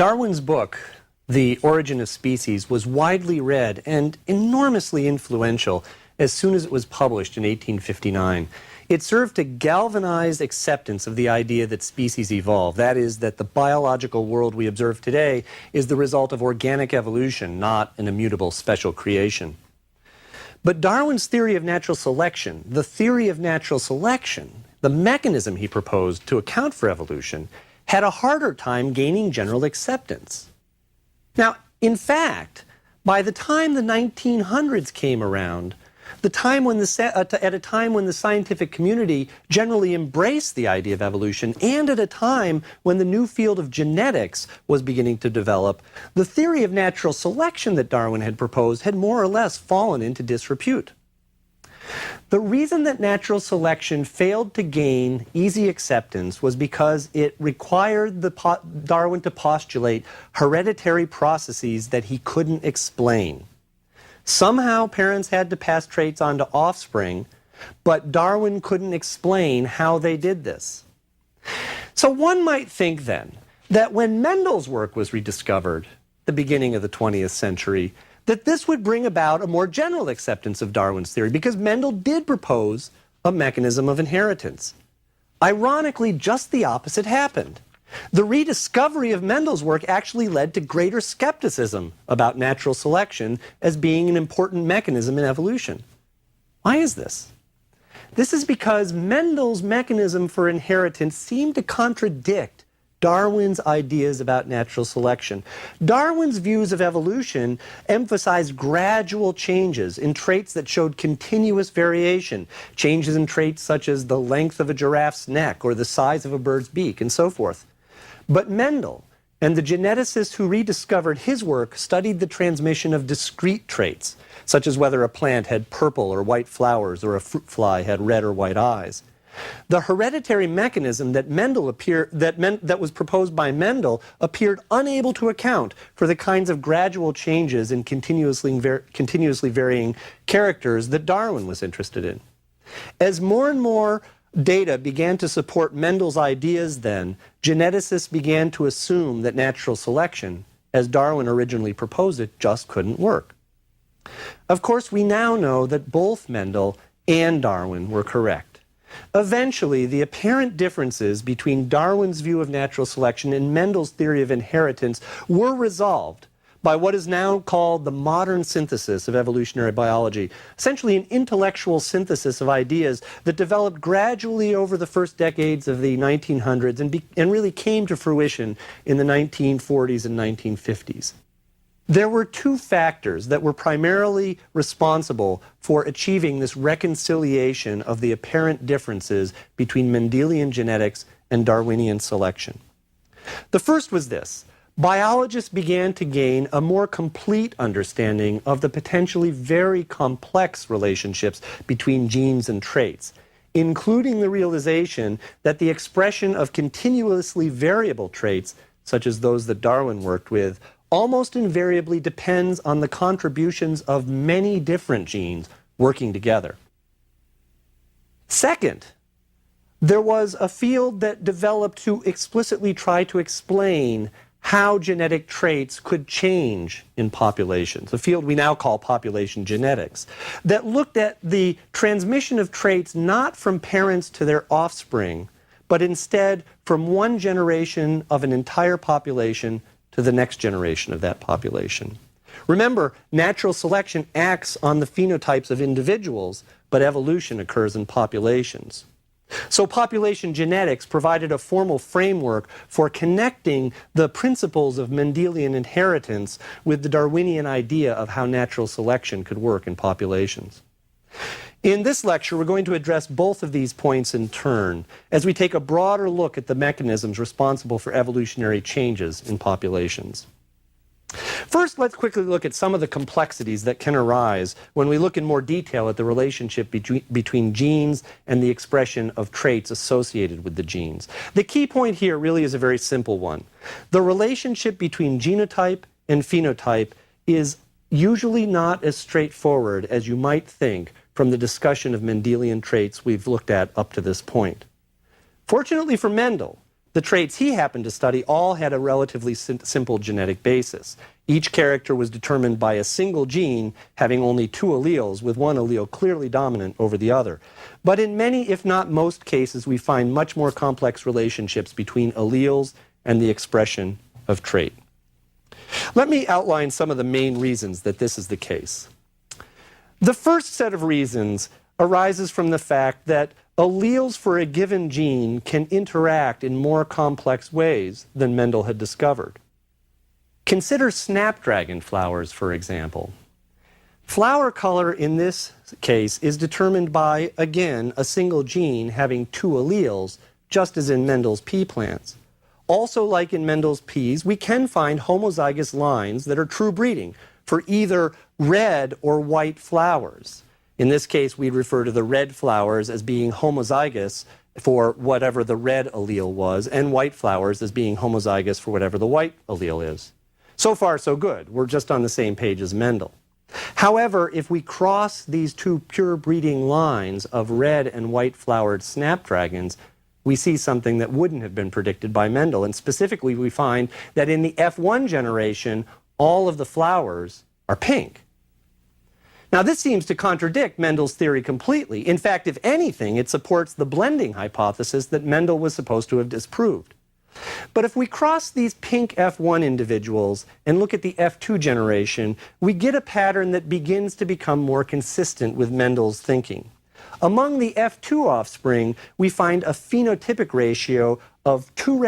Darwin's book, The Origin of Species, was widely read and enormously influential as soon as it was published in 1859. It served to galvanize acceptance of the idea that species evolve. That is, that the biological world we observe today is the result of organic evolution, not an immutable special creation. But Darwin's theory of natural selection, the mechanism he proposed to account for evolution, had a harder time gaining general acceptance. Now, in fact, by the time the 1900s came around, at a time when the scientific community generally embraced the idea of evolution, and at a time when the new field of genetics was beginning to develop, the theory of natural selection that Darwin had proposed had more or less fallen into disrepute. The reason that natural selection failed to gain easy acceptance was because it required Darwin to postulate hereditary processes that he couldn't explain. Somehow parents had to pass traits on to offspring, but Darwin couldn't explain how they did this. So one might think then that when Mendel's work was rediscovered at the beginning of the 20th century, that this would bring about a more general acceptance of Darwin's theory, because Mendel did propose a mechanism of inheritance. Ironically, just the opposite happened. The rediscovery of Mendel's work actually led to greater skepticism about natural selection as being an important mechanism in evolution. Why is this? This is because Mendel's mechanism for inheritance seemed to contradict Darwin's ideas about natural selection. Darwin's views of evolution emphasized gradual changes in traits that showed continuous variation, changes in traits such as the length of a giraffe's neck or the size of a bird's beak, and so forth. But Mendel and the geneticists who rediscovered his work studied the transmission of discrete traits, such as whether a plant had purple or white flowers or a fruit fly had red or white eyes. The hereditary mechanism that was proposed by Mendel appeared unable to account for the kinds of gradual changes in continuously varying characters that Darwin was interested in. As more and more data began to support Mendel's ideas then, geneticists began to assume that natural selection, as Darwin originally proposed it, just couldn't work. Of course, we now know that both Mendel and Darwin were correct. Eventually, the apparent differences between Darwin's view of natural selection and Mendel's theory of inheritance were resolved by what is now called the modern synthesis of evolutionary biology, essentially an intellectual synthesis of ideas that developed gradually over the first decades of the 1900s and really came to fruition in the 1940s and 1950s. There were two factors that were primarily responsible for achieving this reconciliation of the apparent differences between Mendelian genetics and Darwinian selection. The first was this: biologists began to gain a more complete understanding of the potentially very complex relationships between genes and traits, including the realization that the expression of continuously variable traits, such as those that Darwin worked with, almost invariably depends on the contributions of many different genes working together. Second, there was a field that developed to explicitly try to explain how genetic traits could change in populations, a field we now call population genetics, that looked at the transmission of traits not from parents to their offspring, but instead from one generation of an entire population to the next generation of that population. Remember, natural selection acts on the phenotypes of individuals, but evolution occurs in populations. So population genetics provided a formal framework for connecting the principles of Mendelian inheritance with the Darwinian idea of how natural selection could work in populations. In this lecture, we're going to address both of these points in turn as we take a broader look at the mechanisms responsible for evolutionary changes in populations. First, let's quickly look at some of the complexities that can arise when we look in more detail at the relationship between genes and the expression of traits associated with the genes. The key point here really is a very simple one. The relationship between genotype and phenotype is usually not as straightforward as you might think from the discussion of Mendelian traits we've looked at up to this point. Fortunately for Mendel, the traits he happened to study all had a relatively simple genetic basis. Each character was determined by a single gene having only two alleles, with one allele clearly dominant over the other. But in many, if not most cases, we find much more complex relationships between alleles and the expression of trait. Let me outline some of the main reasons that this is the case. The first set of reasons arises from the fact that alleles for a given gene can interact in more complex ways than Mendel had discovered. Consider snapdragon flowers, for example. Flower color in this case is determined by, again, a single gene having two alleles, just as in Mendel's pea plants. Also, like in Mendel's peas, we can find homozygous lines that are true breeding for either red or white flowers. In this case, we'd refer to the red flowers as being homozygous for whatever the red allele was, and white flowers as being homozygous for whatever the white allele is. So far, so good. We're just on the same page as Mendel. However, if we cross these two pure breeding lines of red and white flowered snapdragons, we see something that wouldn't have been predicted by Mendel. And specifically, we find that in the F1 generation, all of the flowers are pink. Now, this seems to contradict Mendel's theory completely. In fact, if anything, it supports the blending hypothesis that Mendel was supposed to have disproved. But if we cross these pink F1 individuals and look at the F2 generation, we get a pattern that begins to become more consistent with Mendel's thinking. Among the F2 offspring, we find a phenotypic ratio of one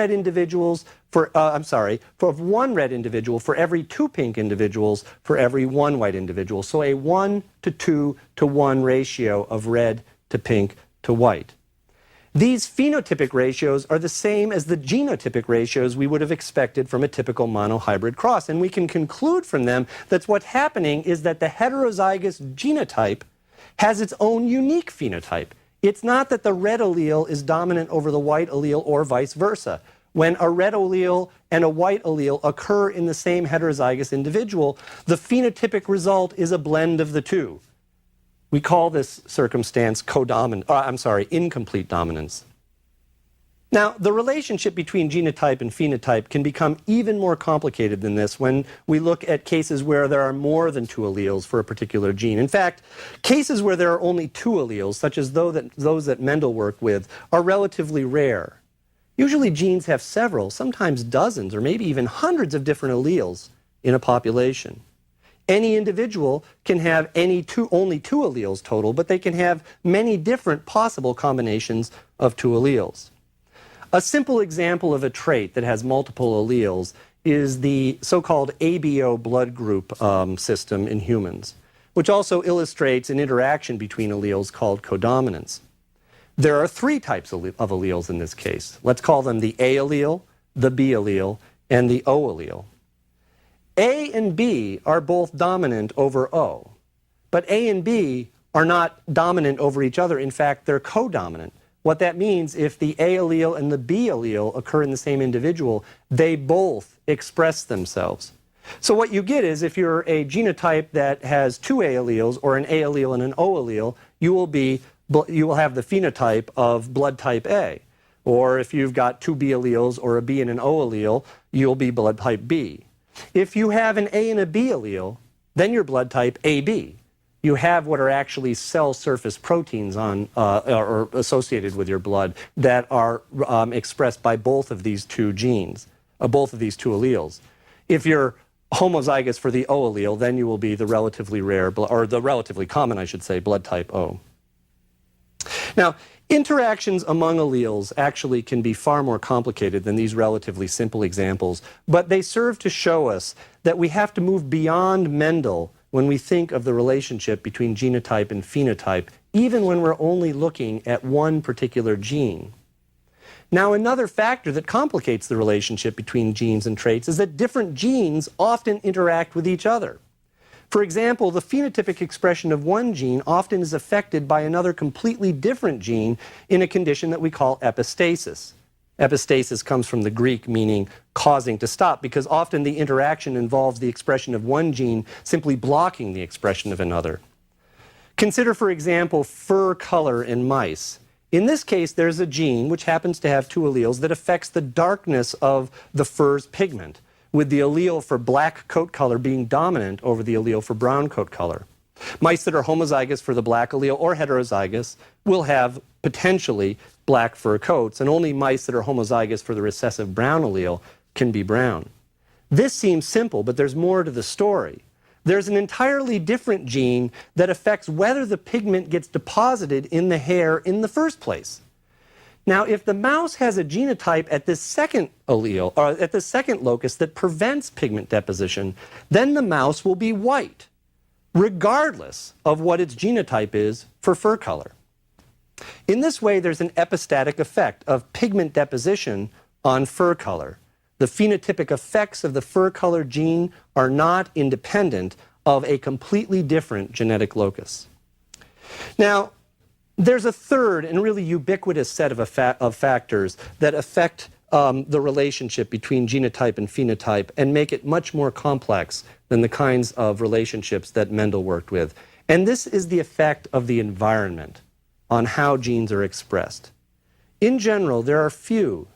red individual for every two pink individuals for every one white individual. So a 1 to 2 to 1 ratio of red to pink to white. These phenotypic ratios are the same as the genotypic ratios we would have expected from a typical monohybrid cross. And we can conclude from them that what's happening is that the heterozygous genotype has its own unique phenotype. It's not that the red allele is dominant over the white allele or vice versa. When a red allele and a white allele occur in the same heterozygous individual, the phenotypic result is a blend of the two. We call this circumstance incomplete dominance. Now, the relationship between genotype and phenotype can become even more complicated than this when we look at cases where there are more than two alleles for a particular gene. In fact, cases where there are only two alleles, such as those that Mendel worked with, are relatively rare. Usually genes have several, sometimes dozens, or maybe even hundreds of different alleles in a population. Any individual can have only two alleles total, but they can have many different possible combinations of two alleles. A simple example of a trait that has multiple alleles is the so-called ABO blood group system in humans, which also illustrates an interaction between alleles called codominance. There are three types of alleles in this case. Let's call them the A allele, the B allele, and the O allele. A and B are both dominant over O, but A and B are not dominant over each other. In fact, they're codominant. What that means, if the A allele and the B allele occur in the same individual, they both express themselves. So what you get is, if you're a genotype that has two A alleles, or an A allele and an O allele, you will have the phenotype of blood type A. Or if you've got two B alleles or a B and an O allele, you'll be blood type B. If you have an A and a B allele, then you're blood type AB. You have what are actually cell surface proteins or associated with your blood that are expressed by both of these two genes, both of these two alleles. If you're homozygous for the O allele, then you will be the relatively rare, or the relatively common, I should say, blood type O. Now, interactions among alleles actually can be far more complicated than these relatively simple examples, but they serve to show us that we have to move beyond Mendel when we think of the relationship between genotype and phenotype, even when we're only looking at one particular gene. Now, another factor that complicates the relationship between genes and traits is that different genes often interact with each other. For example, the phenotypic expression of one gene often is affected by another completely different gene in a condition that we call epistasis. Epistasis comes from the Greek meaning causing to stop, because often the interaction involves the expression of one gene simply blocking the expression of another. Consider, for example, fur color in mice. In this case, there's a gene which happens to have two alleles that affects the darkness of the fur's pigment, with the allele for black coat color being dominant over the allele for brown coat color. Mice that are homozygous for the black allele or heterozygous will have potentially black fur coats, and only mice that are homozygous for the recessive brown allele can be brown. This seems simple, but there's more to the story. There's an entirely different gene that affects whether the pigment gets deposited in the hair in the first place. Now, if the mouse has a genotype at this second allele, or at the second locus that prevents pigment deposition, then the mouse will be white, regardless of what its genotype is for fur color. In this way, there's an epistatic effect of pigment deposition on fur color. The phenotypic effects of the fur color gene are not independent of a completely different genetic locus. Now, there's a third and really ubiquitous set of factors that affect the relationship between genotype and phenotype and make it much more complex than the kinds of relationships that Mendel worked with. And this is the effect of the environment on how genes are expressed. In general, there are few,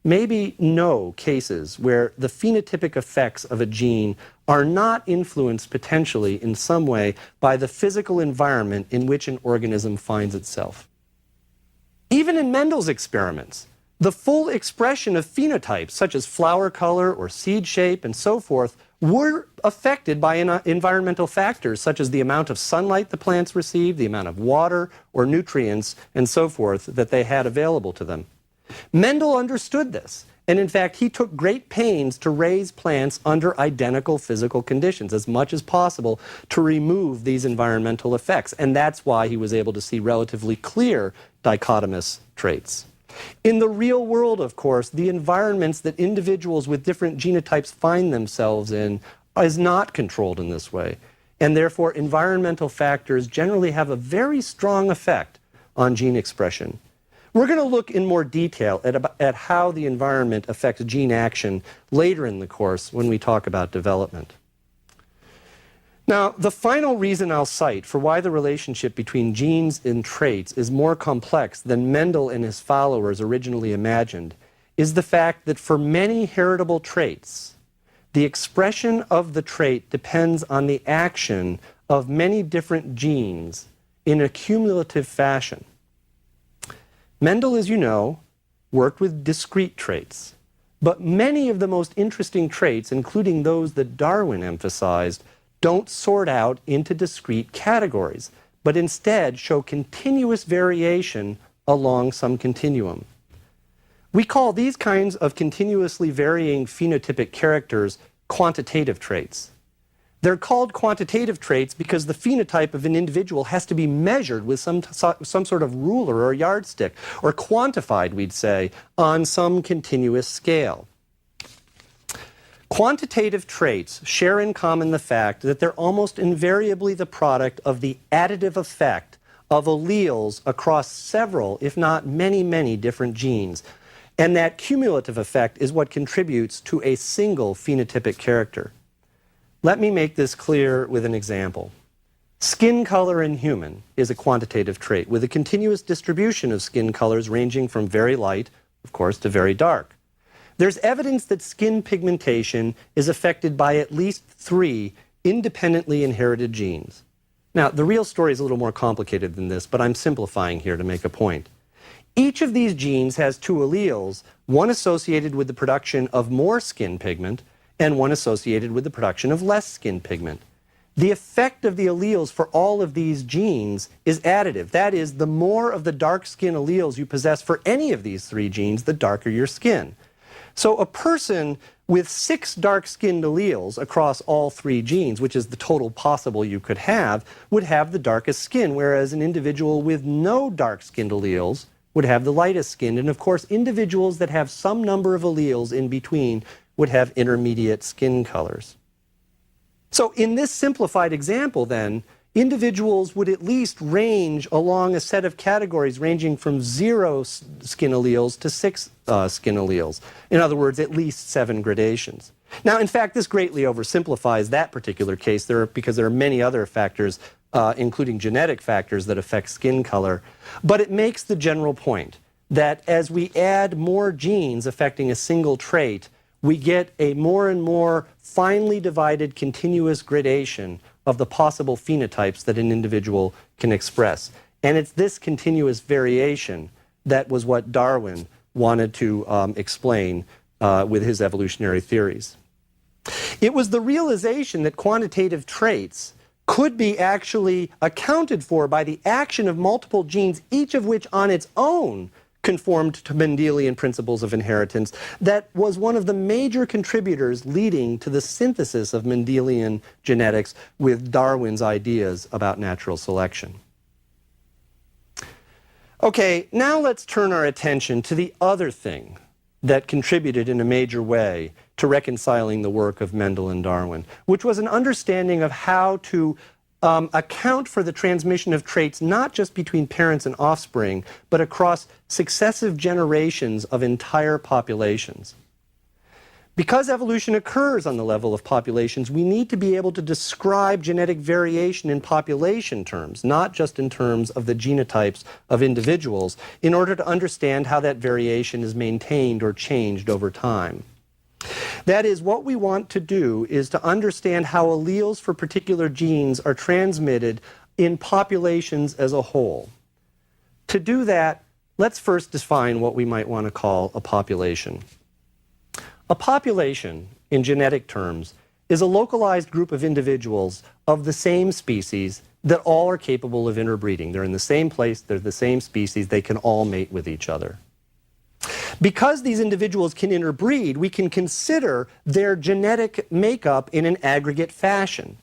maybe no cases where the phenotypic effects of a gene are not influenced potentially in some way by the physical environment in which an organism finds itself. Even in Mendel's experiments, the full expression of phenotypes such as flower color or seed shape and so forth were affected by environmental factors such as the amount of sunlight the plants received, the amount of water or nutrients and so forth that they had available to them. Mendel understood this, and in fact he took great pains to raise plants under identical physical conditions as much as possible to remove these environmental effects, and that's why he was able to see relatively clear dichotomous traits. In the real world, of course, the environments that individuals with different genotypes find themselves in is not controlled in this way, and therefore environmental factors generally have a very strong effect on gene expression. We're going to look in more detail at how the environment affects gene action later in the course when we talk about development. Now, the final reason I'll cite for why the relationship between genes and traits is more complex than Mendel and his followers originally imagined is the fact that for many heritable traits, the expression of the trait depends on the action of many different genes in a cumulative fashion. Mendel, as you know, worked with discrete traits, but many of the most interesting traits, including those that Darwin emphasized, don't sort out into discrete categories, but instead show continuous variation along some continuum. We call these kinds of continuously varying phenotypic characters quantitative traits. They're called quantitative traits because the phenotype of an individual has to be measured with some sort of ruler or yardstick, or quantified, we'd say, on some continuous scale. Quantitative traits share in common the fact that they're almost invariably the product of the additive effect of alleles across several, if not many, many different genes. And that cumulative effect is what contributes to a single phenotypic character. Let me make this clear with an example. Skin color in human is a quantitative trait with a continuous distribution of skin colors ranging from very light, of course, to very dark. There's evidence that skin pigmentation is affected by at least 3 independently inherited genes. Now, the real story is a little more complicated than this, but I'm simplifying here to make a point. Each of these genes has 2 alleles, one associated with the production of more skin pigment and one associated with the production of less skin pigment. The effect of the alleles for all of these genes is additive. That is, the more of the dark skin alleles you possess for any of these 3 genes, the darker your skin. So a person with 6 dark-skinned alleles across all 3 genes, which is the total possible you could have, would have the darkest skin, whereas an individual with no dark-skinned alleles would have the lightest skin. And of course, individuals that have some number of alleles in between would have intermediate skin colors. So in this simplified example then, individuals would at least range along a set of categories ranging from 0 skin alleles to 6 skin alleles. In other words, at least 7 gradations. Now, in fact, this greatly oversimplifies that particular case because there are many other factors including genetic factors that affect skin color. But it makes the general point that as we add more genes affecting a single trait, we get a more and more finely divided continuous gradation of the possible phenotypes that an individual can express. And it's this continuous variation that was what Darwin wanted to explain with his evolutionary theories. It was the realization that quantitative traits could be actually accounted for by the action of multiple genes, each of which on its own conformed to Mendelian principles of inheritance, that was one of the major contributors leading to the synthesis of Mendelian genetics with Darwin's ideas about natural selection. Okay, now let's turn our attention to the other thing that contributed in a major way to reconciling the work of Mendel and Darwin, which was an understanding of how to account for the transmission of traits not just between parents and offspring, but across successive generations of entire populations. Because evolution occurs on the level of populations, we need to be able to describe genetic variation in population terms, not just in terms of the genotypes of individuals, in order to understand how that variation is maintained or changed over time. That is, what we want to do is to understand how alleles for particular genes are transmitted in populations as a whole. To do that, let's first define what we might want to call a population. A population, in genetic terms, is a localized group of individuals of the same species that all are capable of interbreeding. They're in the same place, they're the same species, they can all mate with each other. Because these individuals can interbreed, we can consider their genetic makeup in an aggregate fashion.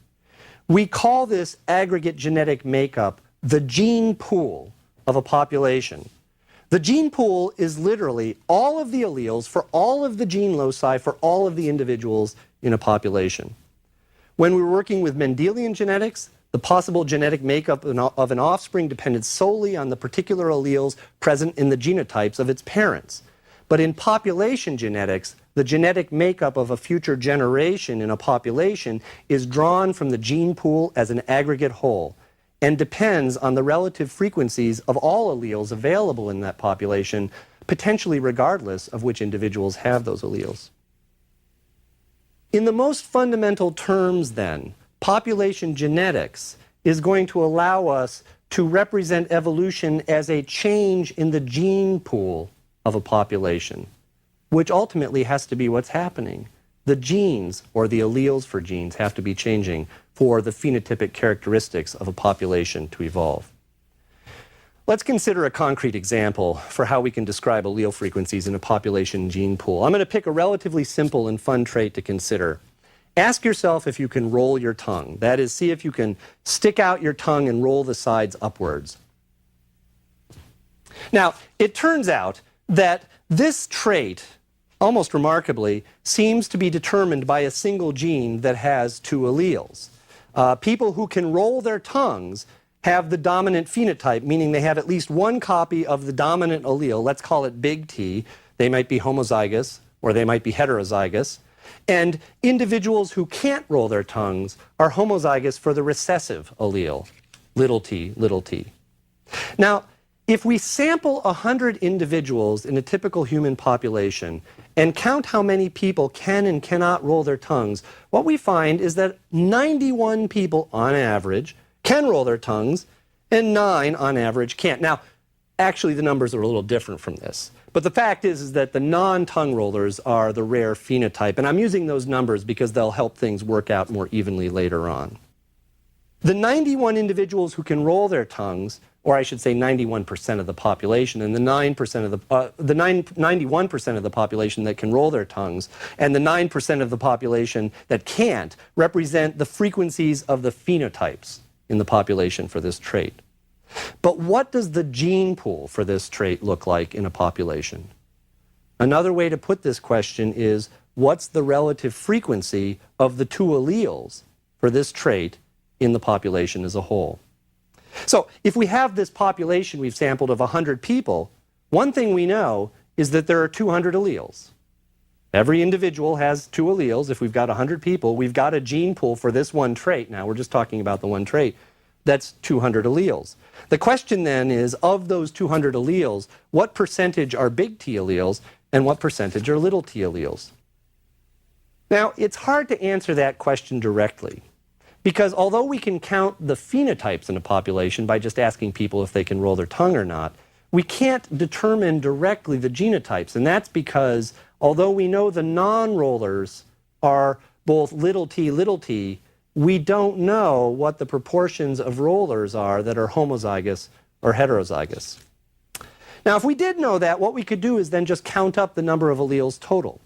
We call this aggregate genetic makeup the gene pool of a population. The gene pool is literally all of the alleles for all of the gene loci for all of the individuals in a population. When we were working with Mendelian genetics, the possible genetic makeup of an offspring depended solely on the particular alleles present in the genotypes of its parents. But in population genetics, the genetic makeup of a future generation in a population is drawn from the gene pool as an aggregate whole and depends on the relative frequencies of all alleles available in that population, potentially regardless of which individuals have those alleles. In the most fundamental terms, then, population genetics is going to allow us to represent evolution as a change in the gene pool of a population, which ultimately has to be what's happening. The genes, or the alleles for genes, have to be changing for the phenotypic characteristics of a population to evolve. Let's consider a concrete example for how we can describe allele frequencies in a population gene pool. I'm going to pick a relatively simple and fun trait to consider. Ask yourself if you can roll your tongue. That is, see if you can stick out your tongue and roll the sides upwards. Now, it turns out that this trait, almost remarkably, seems to be determined by a single gene that has two alleles. People who can roll their tongues have the dominant phenotype, meaning they have at least one copy of the dominant allele. Let's call it big T. They might be homozygous or they might be heterozygous. And individuals who can't roll their tongues are homozygous for the recessive allele, little t, little t. Now, if we sample 100 individuals in a typical human population and count how many people can and cannot roll their tongues, what we find is that 91 people on average can roll their tongues and 9 on average can't. Now, actually the numbers are a little different from this. But the fact is that the non-tongue rollers are the rare phenotype, and I'm using those numbers because they'll help things work out more evenly later on. The 91 individuals who can roll their tongues, or I should say 91% of the population, and the 91% of the population that can roll their tongues, and the 9% of the population that can't, represent the frequencies of the phenotypes in the population for this trait. But what does the gene pool for this trait look like in a population? Another way to put this question is, what's the relative frequency of the two alleles for this trait in the population as a whole? So if we have this population we've sampled of 100 people, one thing we know is that there are 200 alleles. Every individual has 2 alleles. If we've got 100 people, we've got a gene pool for this one trait. Now, we're just talking about the one trait. That's 200 alleles. The question then is, of those 200 alleles, what percentage are big T alleles and what percentage are little t alleles? Now, it's hard to answer that question directly, because although we can count the phenotypes in a population by just asking people if they can roll their tongue or not, we can't determine directly the genotypes. And that's because although we know the non-rollers are both little t, we don't know what the proportions of rollers are that are homozygous or heterozygous. Now, if we did know that, what we could do is then just count up the number of alleles total.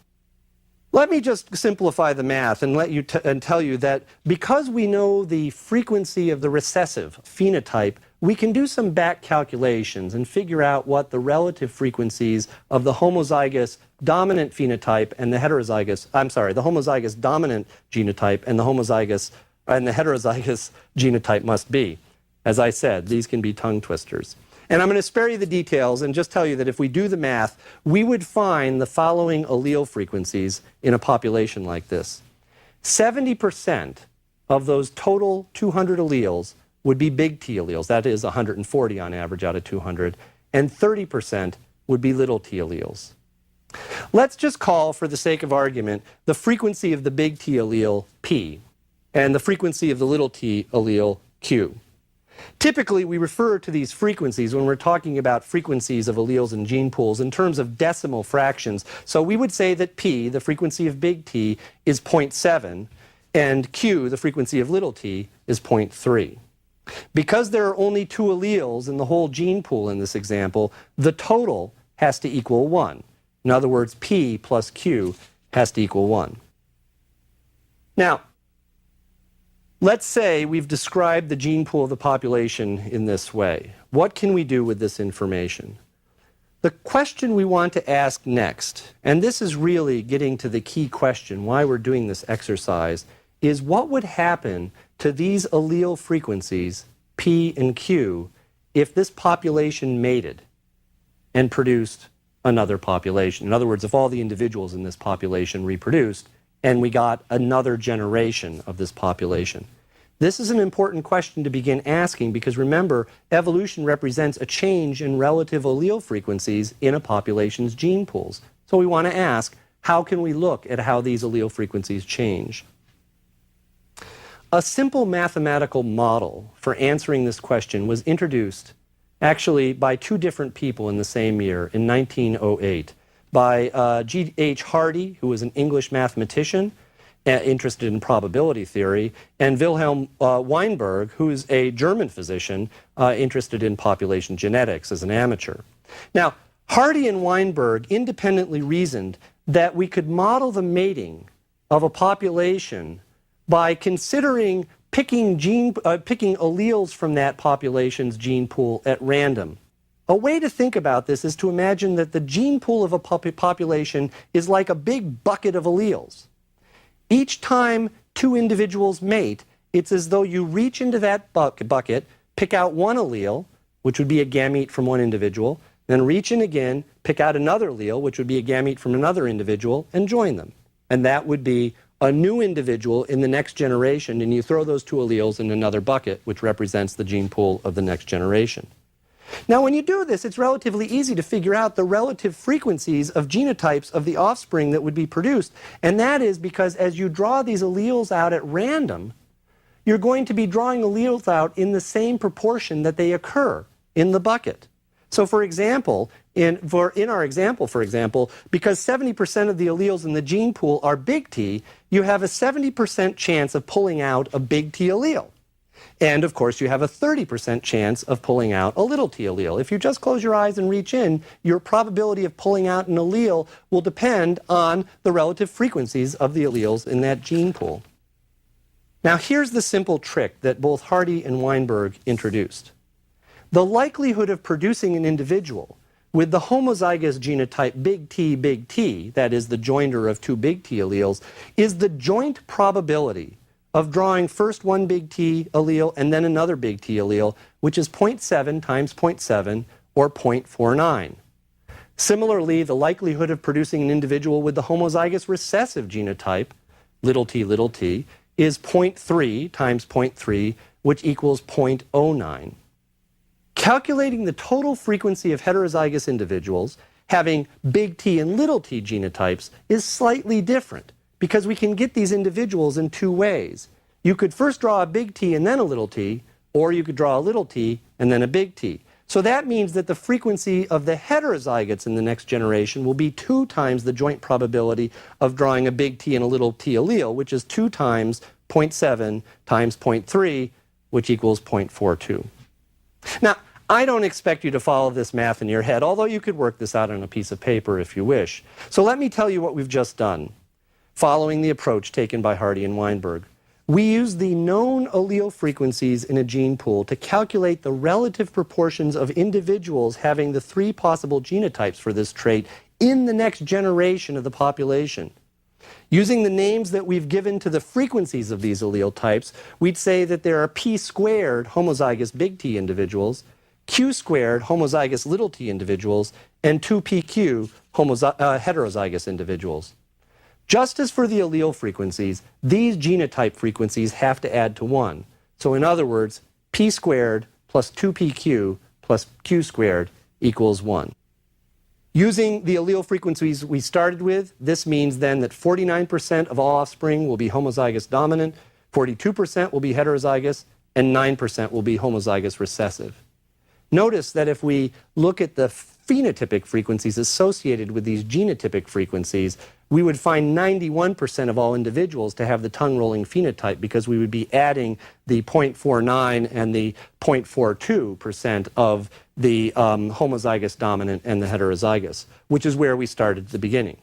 Let me just simplify the math and tell you that because we know the frequency of the recessive phenotype, we can do some back calculations and figure out what the relative frequencies of the homozygous dominant phenotype and the homozygous dominant genotype and the heterozygous genotype must be. As I said, these can be tongue twisters. And I'm going to spare you the details and just tell you that if we do the math, we would find the following allele frequencies in a population like this. 70% of those total 200 alleles would be big T alleles. That is 140 on average out of 200. And 30% would be little t alleles. Let's just call, for the sake of argument, the frequency of the big T allele P and the frequency of the little t allele Q. Typically, we refer to these frequencies when we're talking about frequencies of alleles in gene pools in terms of decimal fractions. So we would say that P, the frequency of big T, is 0.7, and Q, the frequency of little t, is 0.3. Because there are only two alleles in the whole gene pool in this example, the total has to equal 1. In other words, P plus Q has to equal 1. Now, let's say we've described the gene pool of the population in this way. What can we do with this information? The question we want to ask next, and this is really getting to the key question, why we're doing this exercise, is what would happen to these allele frequencies, P and Q, if this population mated and produced another population? In other words, if all the individuals in this population reproduced and we got another generation of this population. This is an important question to begin asking because remember, evolution represents a change in relative allele frequencies in a population's gene pools. So we want to ask, how can we look at how these allele frequencies change? A simple mathematical model for answering this question was introduced actually by two different people in the same year, in 1908, by G.H. Hardy, who was an English mathematician interested in probability theory, and Wilhelm Weinberg, who's a German physician interested in population genetics as an amateur. Now, Hardy and Weinberg independently reasoned that we could model the mating of a population by considering picking alleles from that population's gene pool at random. A way to think about this is to imagine that the gene pool of a population is like a big bucket of alleles. Each time two individuals mate, it's as though you reach into that bucket, pick out one allele, which would be a gamete from one individual, then reach in again, pick out another allele, which would be a gamete from another individual, and join them. And that would be a new individual in the next generation, and you throw those two alleles in another bucket, which represents the gene pool of the next generation. Now, when you do this, it's relatively easy to figure out the relative frequencies of genotypes of the offspring that would be produced. And that is because as you draw these alleles out at random, you're going to be drawing alleles out in the same proportion that they occur in the bucket. So for example, in our example, for example, because 70% of the alleles in the gene pool are big T, you have a 70% chance of pulling out a big T allele. And of course, you have a 30% chance of pulling out a little t allele. If you just close your eyes and reach in, your probability of pulling out an allele will depend on the relative frequencies of the alleles in that gene pool. Now, here's the simple trick that both Hardy and Weinberg introduced. The likelihood of producing an individual with the homozygous genotype big T, that is the joinder of two big T alleles, is the joint probability of drawing first one big T allele and then another big T allele, which is 0.7 times 0.7, or 0.49. Similarly, the likelihood of producing an individual with the homozygous recessive genotype, little t, is 0.3 times 0.3, which equals 0.09. Calculating the total frequency of heterozygous individuals having big T and little t genotypes is slightly different because we can get these individuals in two ways. You could first draw a big T and then a little t, or you could draw a little t and then a big T. So that means that the frequency of the heterozygotes in the next generation will be 2 times the joint probability of drawing a big T and a little t allele, which is 2 times 0.7 times 0.3, which equals 0.42. Now, I don't expect you to follow this math in your head, although you could work this out on a piece of paper if you wish. So let me tell you what we've just done, following the approach taken by Hardy and Weinberg. We use the known allele frequencies in a gene pool to calculate the relative proportions of individuals having the 3 possible genotypes for this trait in the next generation of the population. Using the names that we've given to the frequencies of these allele types, we'd say that there are p squared homozygous big T individuals, q squared homozygous little t individuals, and 2pq heterozygous individuals. Just as for the allele frequencies, these genotype frequencies have to add to 1. So in other words, p squared plus 2pq plus q squared equals 1. Using the allele frequencies we started with, this means then that 49% of all offspring will be homozygous dominant, 42% will be heterozygous, and 9% will be homozygous recessive. Notice that if we look at the phenotypic frequencies associated with these genotypic frequencies, we would find 91% of all individuals to have the tongue-rolling phenotype because we would be adding the 0.49 and the 0.42% of the homozygous dominant and the heterozygous, which is where we started at the beginning.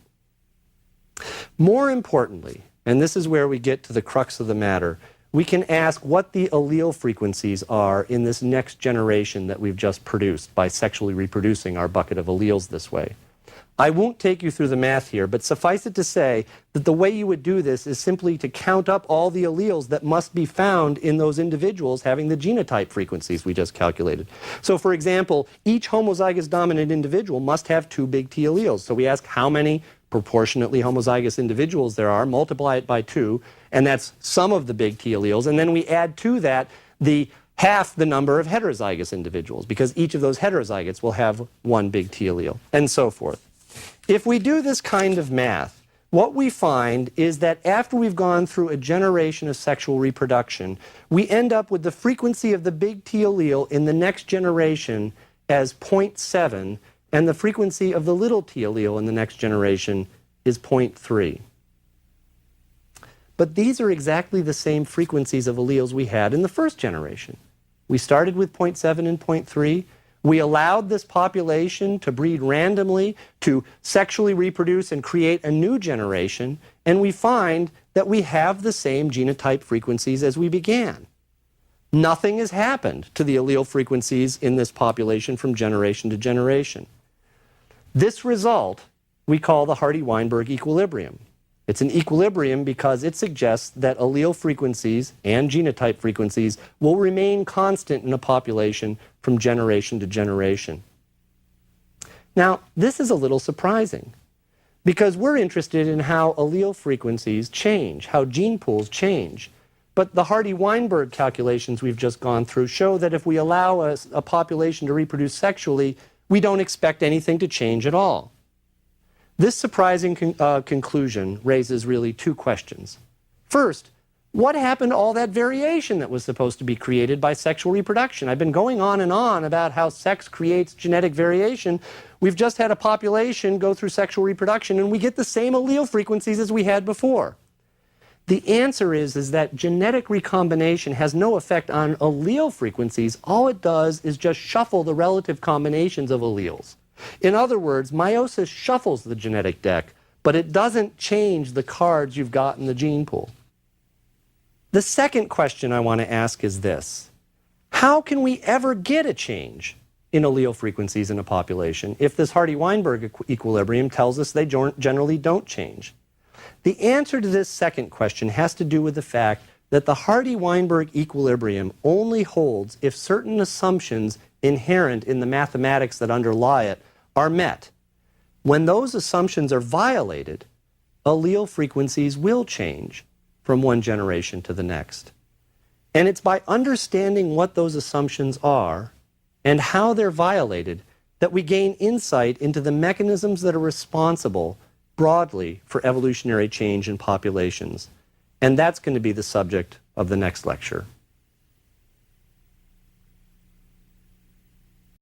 More importantly, and this is where we get to the crux of the matter, we can ask what the allele frequencies are in this next generation that we've just produced by sexually reproducing our bucket of alleles this way. I won't take you through the math here, but suffice it to say that the way you would do this is simply to count up all the alleles that must be found in those individuals having the genotype frequencies we just calculated. So for example, each homozygous dominant individual must have 2 big T alleles. So we ask how many proportionately homozygous individuals there are, multiply it by 2, and that's sum of the big T alleles, and then we add to that the half the number of heterozygous individuals, because each of those heterozygotes will have 1 big T allele, and so forth. If we do this kind of math, what we find is that after we've gone through a generation of sexual reproduction, we end up with the frequency of the big T allele in the next generation as 0.7, and the frequency of the little t allele in the next generation is 0.3. But these are exactly the same frequencies of alleles we had in the first generation. We started with 0.7 and 0.3. We allowed this population to breed randomly, to sexually reproduce and create a new generation, and we find that we have the same genotype frequencies as we began. Nothing has happened to the allele frequencies in this population from generation to generation. This result we call the Hardy-Weinberg equilibrium. It's an equilibrium because it suggests that allele frequencies and genotype frequencies will remain constant in a population from generation to generation. Now, this is a little surprising because we're interested in how allele frequencies change, how gene pools change. But the Hardy-Weinberg calculations we've just gone through show that if we allow a population to reproduce sexually, we don't expect anything to change at all. This surprising conclusion raises really 2 questions. First, what happened to all that variation that was supposed to be created by sexual reproduction? I've been going on and on about how sex creates genetic variation. We've just had a population go through sexual reproduction and we get the same allele frequencies as we had before. The answer is that genetic recombination has no effect on allele frequencies. All it does is just shuffle the relative combinations of alleles. In other words, meiosis shuffles the genetic deck, but it doesn't change the cards you've got in the gene pool. The second question I want to ask is this: how can we ever get a change in allele frequencies in a population if this Hardy-Weinberg equilibrium tells us they generally don't change? The answer to this second question has to do with the fact that the Hardy-Weinberg equilibrium only holds if certain assumptions inherent in the mathematics that underlie it are met. When those assumptions are violated, allele frequencies will change from one generation to the next. And it's by understanding what those assumptions are and how they're violated that we gain insight into the mechanisms that are responsible broadly for evolutionary change in populations. And that's going to be the subject of the next lecture.